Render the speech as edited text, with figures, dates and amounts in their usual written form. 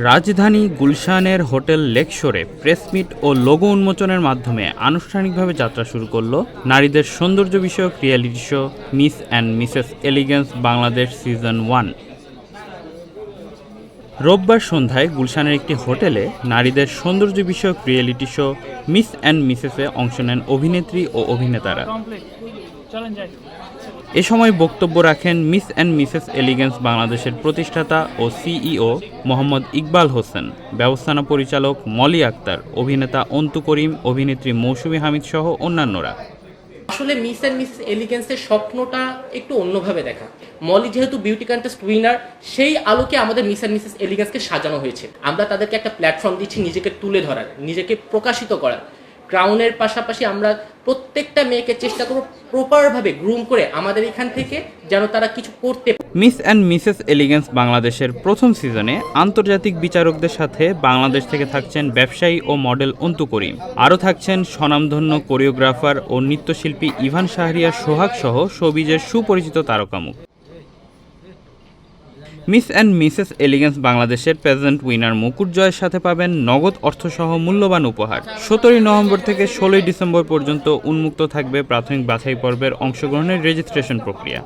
রাজধানী গুলশানের hotel লেকশোরে press meet ও logo উন্মোচনের মাধ্যমে আনুষ্ঠানিকভাবে যাত্রা শুরু করল নারীদের সৌন্দর্য বিষয়ক reality show miss and Mrs elegance Bangladesh season 1। রোববার সন্ধ্যায় গুলশানের একটি হোটেলে নারীদের সৌন্দর্য বিষয়ক রিয়েলিটি শো মিস অ্যান্ড মিসেসে অংশ নেন অভিনেত্রী ও অভিনেতারা। এ সময় বক্তব্য রাখেন মিস অ্যান্ড মিসেস এলিগেন্স বাংলাদেশের প্রতিষ্ঠাতা ও সিইও মোহাম্মদ ইকবাল হোসেন, ব্যবস্থাপনা পরিচালক মলি আক্তার, অভিনেতা অন্তু করিম, অভিনেত্রী মৌসুমী হামিদ সহ অন্যান্যরা। আসলে মিস অ্যান্ড মিসেস এলিগেন্সের স্বপ্নটা একটু অন্যভাবে দেখা। মলি যেহেতু বিউটি কন্টেস্ট উইনার, সেই আলোকে আমাদের মিস অ্যান্ড মিসেস এলিগেন্সকে সাজানো হয়েছে। আমরা তাদেরকে একটা প্ল্যাটফর্ম দিচ্ছি নিজেকে তুলে ধরার, নিজেকে প্রকাশিত করার। ক্রাউনের পাশাপাশি আমরা প্রত্যেকটা মেয়েকে চেষ্টা করব প্রপারভাবে গ্রুম করে আমাদের এখান থেকে যেন তারা কিছু করতে। মিস অ্যান্ড মিসেস এলিগেন্স বাংলাদেশের প্রথম সিজনে আন্তর্জাতিক বিচারকদের সাথে বাংলাদেশ থেকে থাকছেন ব্যবসায়ী ও মডেল অন্তু করিম। আরও থাকছেন স্বনামধন্য কোরিওগ্রাফার ও নৃত্যশিল্পী ইভান শাহরিয়ার সোহাগ সহ শোবিজের সুপরিচিত তারকামুখ। মিস অ্যান্ড মিসেস এলিগেন্স বাংলাদেশের প্রেজেন্ট উইনার মুকুট জয়ের সাথে পাবেন নগদ অর্থসহ মূল্যবান উপহার। 17 নভেম্বর থেকে 16 ডিসেম্বর পর্যন্ত উন্মুক্ত থাকবে প্রাথমিক বাছাই পর্বের অংশগ্রহণের রেজিস্ট্রেশন প্রক্রিয়া।